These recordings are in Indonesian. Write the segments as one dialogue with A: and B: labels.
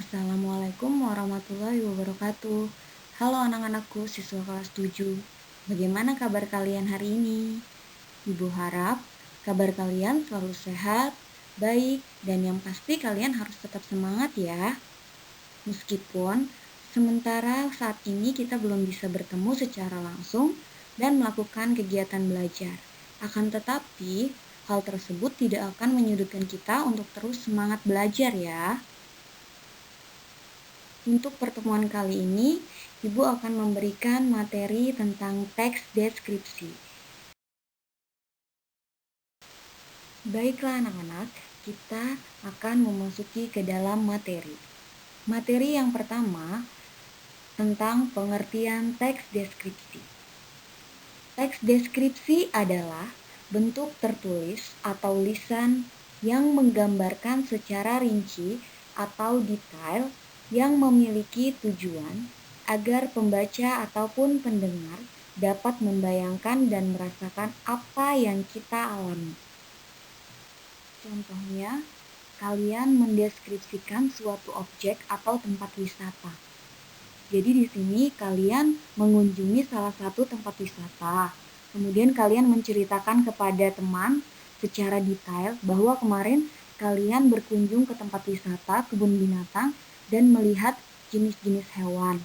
A: Assalamualaikum warahmatullahi wabarakatuh. Halo anak-anakku siswa kelas 7. Bagaimana kabar kalian hari ini? Ibu harap kabar kalian selalu sehat, baik, dan yang pasti kalian harus tetap semangat ya. Meskipun sementara saat ini kita belum bisa bertemu secara langsung dan melakukan kegiatan belajar. Akan tetapi, hal tersebut tidak akan menyudutkan kita untuk terus semangat belajar ya. Untuk pertemuan kali ini, Ibu akan memberikan materi tentang teks deskripsi. Baiklah anak-anak, kita akan memasuki ke dalam materi. Materi yang pertama tentang pengertian teks deskripsi. Teks deskripsi adalah bentuk tertulis atau lisan yang menggambarkan secara rinci atau detail yang memiliki tujuan agar pembaca ataupun pendengar dapat membayangkan dan merasakan apa yang kita alami. Contohnya, kalian mendeskripsikan suatu objek atau tempat wisata. Jadi di sini kalian mengunjungi salah satu tempat wisata. Kemudian kalian menceritakan kepada teman secara detail bahwa kemarin kalian berkunjung ke tempat wisata kebun binatang dan melihat jenis-jenis hewan.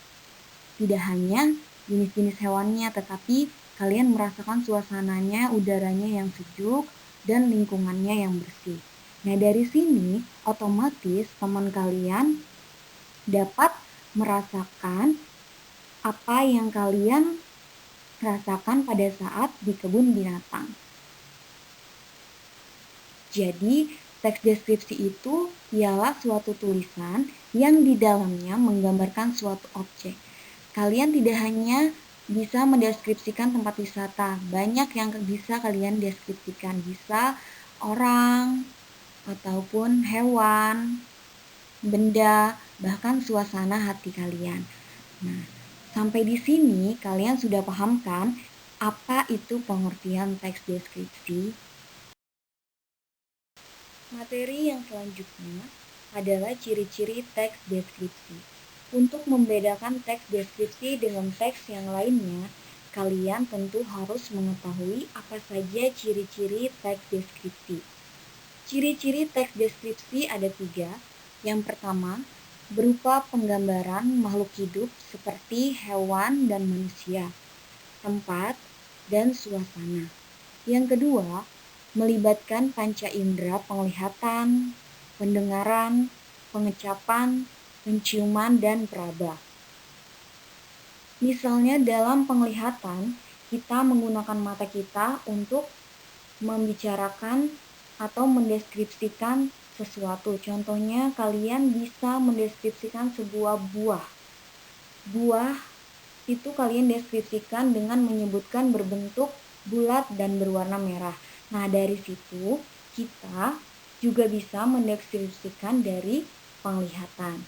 A: Tidak hanya jenis-jenis hewannya, tetapi kalian merasakan suasananya, udaranya yang sejuk, dan lingkungannya yang bersih. Nah, dari sini otomatis teman kalian dapat merasakan apa yang kalian rasakan pada saat di kebun binatang. Jadi, teks deskripsi itu ialah suatu tulisan yang di dalamnya menggambarkan suatu objek. Kalian tidak hanya bisa mendeskripsikan tempat wisata, banyak yang bisa kalian deskripsikan, bisa orang ataupun hewan, benda, bahkan suasana hati kalian. Nah, sampai di sini kalian sudah paham kan apa itu pengertian teks deskripsi? Materi yang selanjutnya adalah ciri-ciri teks deskripsi. Untuk membedakan teks deskripsi dengan teks yang lainnya, kalian tentu harus mengetahui apa saja ciri-ciri teks deskripsi. Ciri-ciri teks deskripsi ada 3. Yang pertama, berupa penggambaran makhluk hidup seperti hewan dan manusia, tempat, dan suasana. Yang kedua, melibatkan panca indera penglihatan, pendengaran, pengecapan, penciuman, dan peraba. Misalnya dalam penglihatan, kita menggunakan mata kita untuk membicarakan atau mendeskripsikan sesuatu. Contohnya kalian bisa mendeskripsikan sebuah buah. Buah itu kalian deskripsikan dengan menyebutkan berbentuk bulat dan berwarna merah. Nah, dari situ kita juga bisa mendeskripsikan dari penglihatan.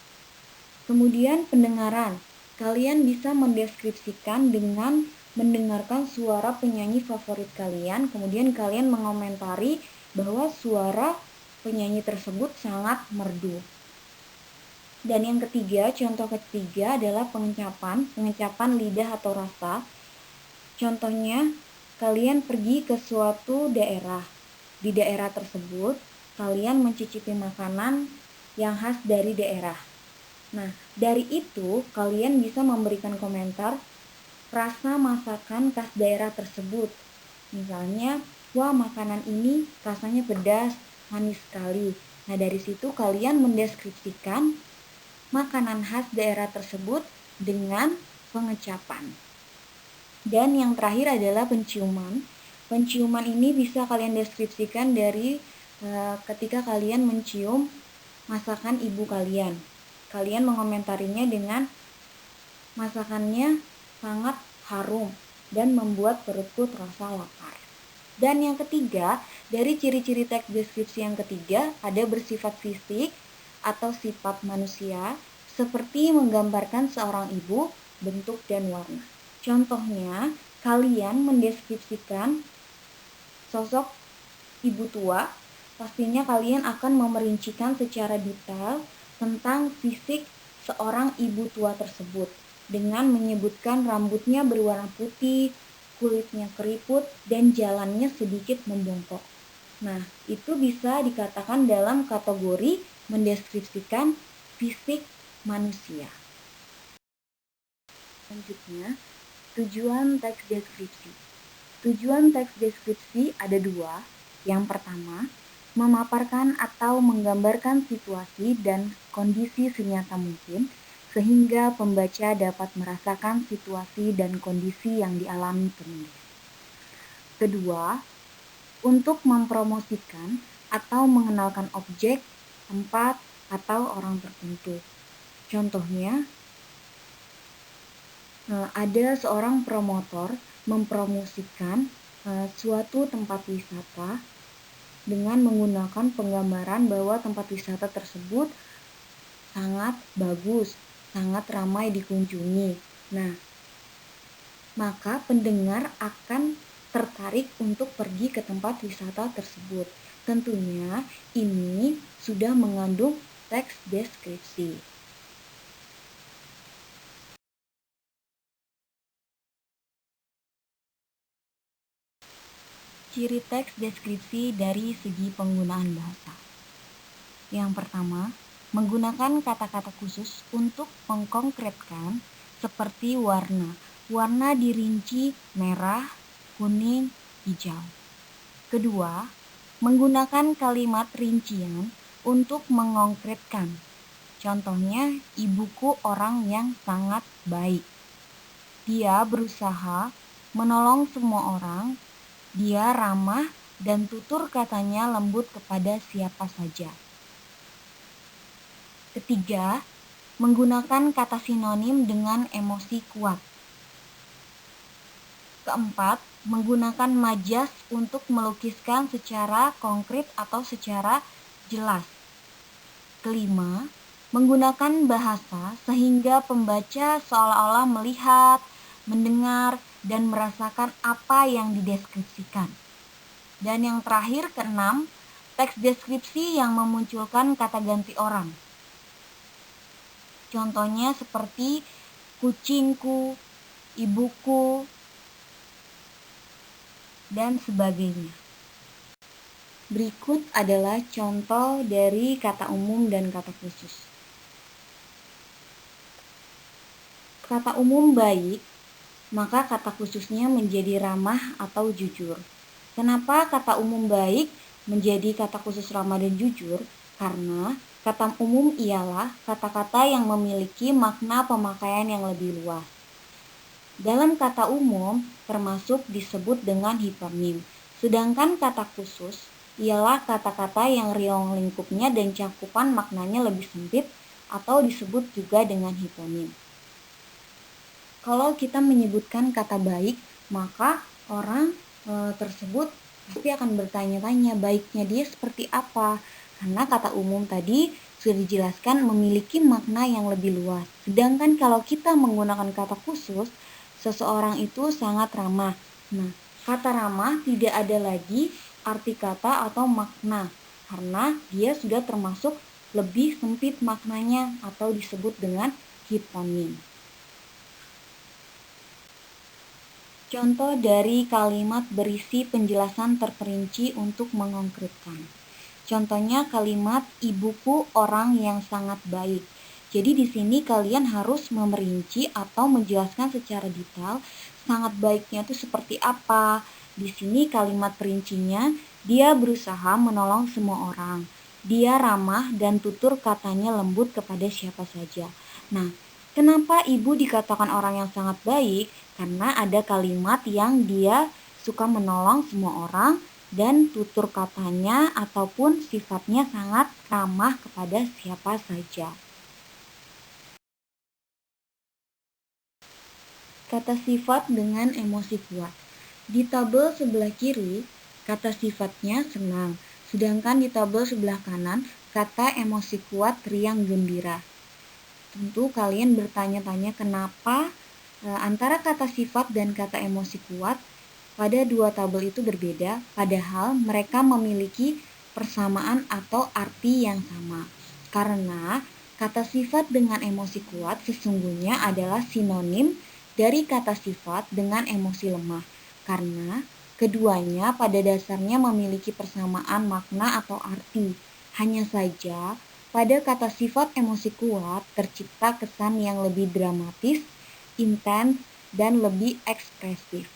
A: Kemudian pendengaran. Kalian bisa mendeskripsikan dengan mendengarkan suara penyanyi favorit kalian, kemudian kalian mengomentari bahwa suara penyanyi tersebut sangat merdu. Dan yang ketiga, contoh ketiga adalah pengecapan lidah atau rasa. Contohnya, kalian pergi ke suatu daerah. Di daerah tersebut, kalian mencicipi makanan yang khas dari daerah. Nah, dari itu kalian bisa memberikan komentar rasa masakan khas daerah tersebut. Misalnya, wah makanan ini rasanya pedas, manis sekali. Nah, dari situ kalian mendeskripsikan makanan khas daerah tersebut dengan pengecapan. Dan yang terakhir adalah penciuman. Penciuman ini bisa kalian deskripsikan dari ketika kalian mencium masakan ibu kalian. Kalian mengomentarinya dengan masakannya sangat harum dan membuat perutku terasa lapar. Dan yang ketiga, dari ciri-ciri teks deskripsi yang ketiga ada bersifat fisik atau sifat manusia seperti menggambarkan seorang ibu, bentuk dan warna. Contohnya, kalian mendeskripsikan sosok ibu tua, pastinya kalian akan memerincikan secara detail tentang fisik seorang ibu tua tersebut dengan menyebutkan rambutnya berwarna putih, kulitnya keriput, dan jalannya sedikit membongkok. Nah, itu bisa dikatakan dalam kategori mendeskripsikan fisik manusia. Selanjutnya, tujuan teks deskripsi. Tujuan teks deskripsi ada dua. Yang pertama, memaparkan atau menggambarkan situasi dan kondisi senyata mungkin, sehingga pembaca dapat merasakan situasi dan kondisi yang dialami penulis. Kedua, untuk mempromosikan atau mengenalkan objek, tempat, atau orang tertentu. Contohnya, ada seorang promotor mempromosikan suatu tempat wisata dengan menggunakan penggambaran bahwa tempat wisata tersebut sangat bagus, sangat ramai dikunjungi. Nah, maka pendengar akan tertarik untuk pergi ke tempat wisata tersebut. Tentunya ini sudah mengandung teks deskripsi. Ciri teks deskripsi dari segi penggunaan bahasa. Yang pertama, menggunakan kata-kata khusus untuk mengkonkretkan seperti warna. Warna dirinci merah, kuning, hijau. Kedua, menggunakan kalimat rincian untuk mengkonkretkan. Contohnya, ibuku orang yang sangat baik. Dia berusaha menolong semua orang. Dia ramah dan tutur katanya lembut kepada siapa saja. Ketiga, menggunakan kata sinonim dengan emosi kuat. Keempat, menggunakan majas untuk melukiskan secara konkret atau secara jelas. Kelima, menggunakan bahasa sehingga pembaca seolah-olah melihat, mendengar, dan merasakan apa yang dideskripsikan. Dan yang terakhir, keenam, teks deskripsi yang memunculkan kata ganti orang. Contohnya seperti kucingku, ibuku, dan sebagainya. Berikut adalah contoh dari kata umum dan kata khusus. Kata umum baik, maka kata khususnya menjadi ramah atau jujur. Kenapa kata umum baik menjadi kata khusus ramah dan jujur? Karena kata umum ialah kata-kata yang memiliki makna pemakaian yang lebih luas. Dalam kata umum termasuk disebut dengan hipernim. Sedangkan kata khusus ialah kata-kata yang ruang lingkupnya dan cakupan maknanya lebih sempit atau disebut juga dengan hiponim. Kalau kita menyebutkan kata baik, maka orang tersebut pasti akan bertanya-tanya baiknya dia seperti apa. Karena kata umum tadi sudah dijelaskan memiliki makna yang lebih luas. Sedangkan kalau kita menggunakan kata khusus, seseorang itu sangat ramah. Nah, kata ramah tidak ada lagi arti kata atau makna. Karena dia sudah termasuk lebih sempit maknanya atau disebut dengan hiponim. Contoh dari kalimat berisi penjelasan terperinci untuk mengkonkretkan. Contohnya kalimat ibuku orang yang sangat baik. Jadi di sini kalian harus memerinci atau menjelaskan secara detail sangat baiknya itu seperti apa. Di sini kalimat perincinya dia berusaha menolong semua orang. Dia ramah dan tutur katanya lembut kepada siapa saja. Nah, kenapa ibu dikatakan orang yang sangat baik? Karena ada kalimat yang dia suka menolong semua orang dan tutur katanya ataupun sifatnya sangat ramah kepada siapa saja. Kata sifat dengan emosi kuat. Di tabel sebelah kiri, kata sifatnya senang, sedangkan di tabel sebelah kanan, kata emosi kuat riang gembira. Tentu kalian bertanya-tanya kenapa antara kata sifat dan kata emosi kuat pada dua tabel itu berbeda, padahal mereka memiliki persamaan atau arti yang sama. Karena Kata sifat dengan emosi kuat sesungguhnya adalah sinonim dari kata sifat dengan emosi lemah, karena keduanya pada dasarnya memiliki persamaan makna atau arti. Hanya saja, pada kata sifat emosi kuat tercipta kesan yang lebih dramatis, intens, dan lebih ekspresif.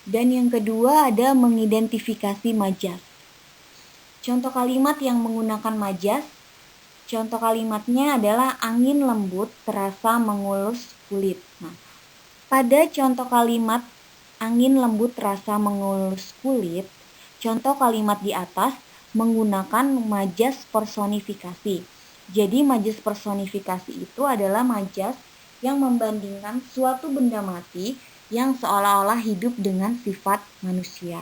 A: Dan yang kedua ada mengidentifikasi majas. Contoh kalimat yang menggunakan majas. Contoh kalimatnya adalah angin lembut terasa mengelus kulit. Nah, pada contoh kalimat angin lembut terasa mengelus kulit, contoh kalimat di atas menggunakan majas personifikasi. Jadi majas personifikasi itu adalah majas yang membandingkan suatu benda mati yang seolah-olah hidup dengan sifat manusia.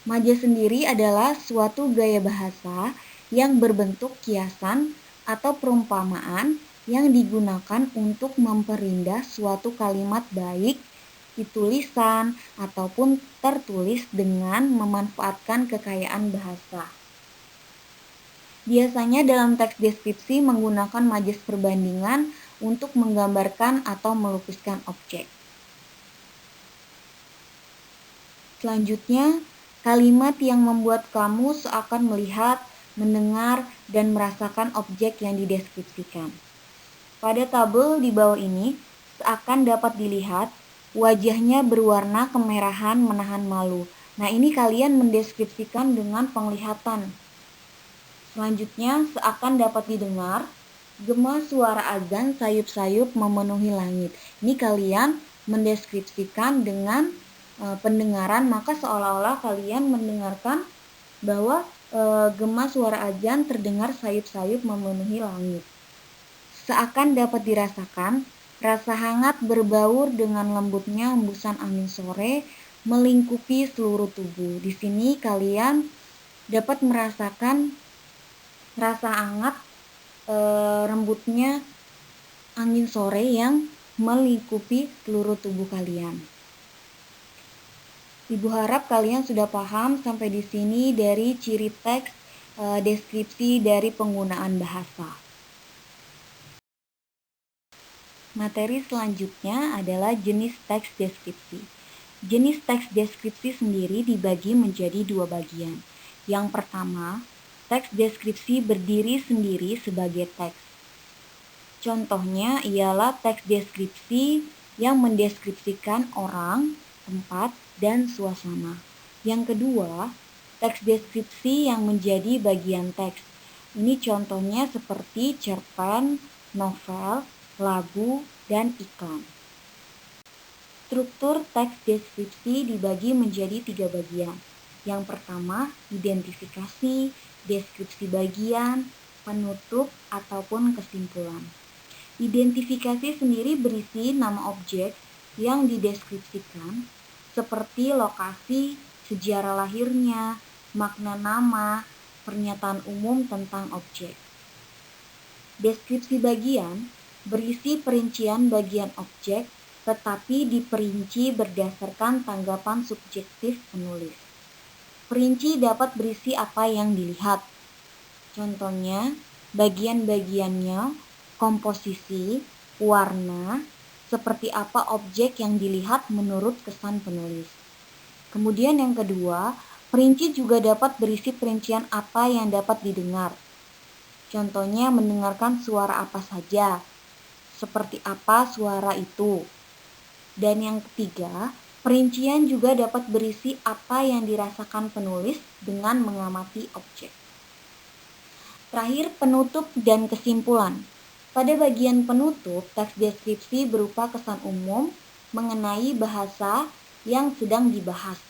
A: Majas sendiri adalah suatu gaya bahasa yang berbentuk kiasan atau perumpamaan yang digunakan untuk memperindah suatu kalimat baik di tulisan ataupun tertulis dengan memanfaatkan kekayaan bahasa. Biasanya dalam teks deskripsi menggunakan majas perbandingan untuk menggambarkan atau melukiskan objek. Selanjutnya, kalimat yang membuat kamu seakan melihat, mendengar, dan merasakan objek yang dideskripsikan. Pada tabel di bawah ini, seakan dapat dilihat wajahnya berwarna kemerahan menahan malu. Nah, ini kalian mendeskripsikan dengan penglihatan. Selanjutnya, seakan dapat didengar, gema suara azan sayup-sayup memenuhi langit. Ini kalian mendeskripsikan dengan pendengaran, maka seolah-olah kalian mendengarkan bahwa gema suara azan terdengar sayup-sayup memenuhi langit. Seakan dapat dirasakan, rasa hangat berbaur dengan lembutnya hembusan angin sore melingkupi seluruh tubuh. Di sini kalian dapat merasakan rasa hangat rembutnya angin sore yang melingkupi seluruh tubuh kalian. Ibu harap kalian sudah paham sampai di sini dari ciri teks, deskripsi dari penggunaan bahasa. Materi selanjutnya adalah jenis teks deskripsi. Jenis teks deskripsi sendiri dibagi menjadi dua bagian. Yang pertama, teks deskripsi berdiri sendiri sebagai teks. Contohnya ialah teks deskripsi yang mendeskripsikan orang, tempat, dan suasana. Yang kedua, teks deskripsi yang menjadi bagian teks. Ini contohnya seperti cerpen, novel, lagu, dan iklan. Struktur teks deskripsi dibagi menjadi 3 bagian. Yang pertama, identifikasi, deskripsi bagian, penutup, ataupun kesimpulan. Identifikasi sendiri berisi nama objek yang dideskripsikan, seperti lokasi, sejarah lahirnya, makna nama, pernyataan umum tentang objek. Deskripsi bagian berisi perincian bagian objek, tetapi diperinci berdasarkan tanggapan subjektif penulis. Perinci dapat berisi apa yang dilihat. Contohnya, bagian-bagiannya, komposisi, warna, seperti apa objek yang dilihat menurut kesan penulis. Kemudian yang kedua, perinci juga dapat berisi perincian apa yang dapat didengar. Contohnya mendengarkan suara apa saja, seperti apa suara itu. Dan yang ketiga, perincian juga dapat berisi apa yang dirasakan penulis dengan mengamati objek. Terakhir, penutup dan kesimpulan. Pada bagian penutup, teks deskripsi berupa kesan umum mengenai bahasa yang sedang dibahas.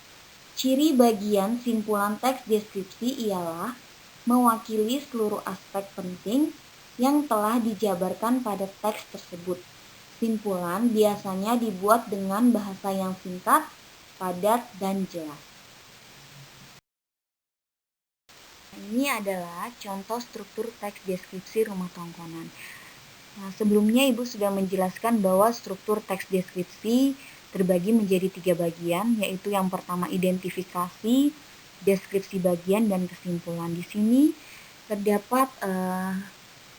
A: Ciri bagian simpulan teks deskripsi ialah mewakili seluruh aspek penting yang telah dijabarkan pada teks tersebut. Simpulan biasanya dibuat dengan bahasa yang singkat, padat, dan jelas. Ini adalah contoh struktur teks deskripsi rumah tongkonan. Nah, sebelumnya Ibu sudah menjelaskan bahwa struktur teks deskripsi terbagi menjadi 3 bagian, yaitu yang pertama identifikasi, deskripsi bagian, dan kesimpulan. Di sini terdapat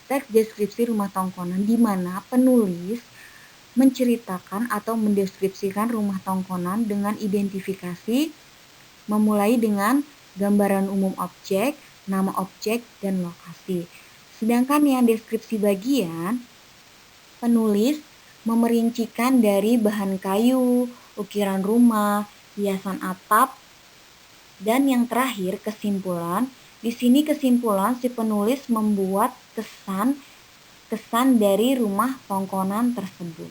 A: teks deskripsi rumah tongkonan di mana penulis menceritakan atau mendeskripsikan rumah tongkonan dengan identifikasi memulai dengan gambaran umum objek, nama objek, dan lokasi. Sedangkan yang deskripsi bagian, penulis memerincikan dari bahan kayu, ukiran rumah, hiasan atap, dan yang terakhir kesimpulan. Di sini kesimpulan si penulis membuat kesan dari rumah tongkonan tersebut.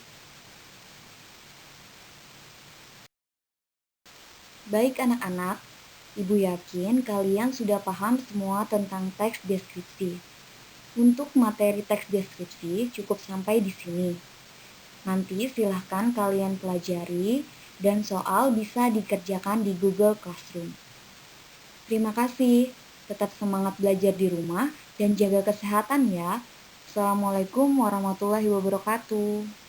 A: Baik anak-anak, Ibu yakin kalian sudah paham semua tentang teks deskripsi. Untuk materi teks deskripsi cukup sampai di sini. Nanti silahkan kalian pelajari dan soal bisa dikerjakan di Google Classroom. Terima kasih, tetap semangat belajar di rumah dan jaga kesehatan ya. Assalamualaikum warahmatullahi wabarakatuh.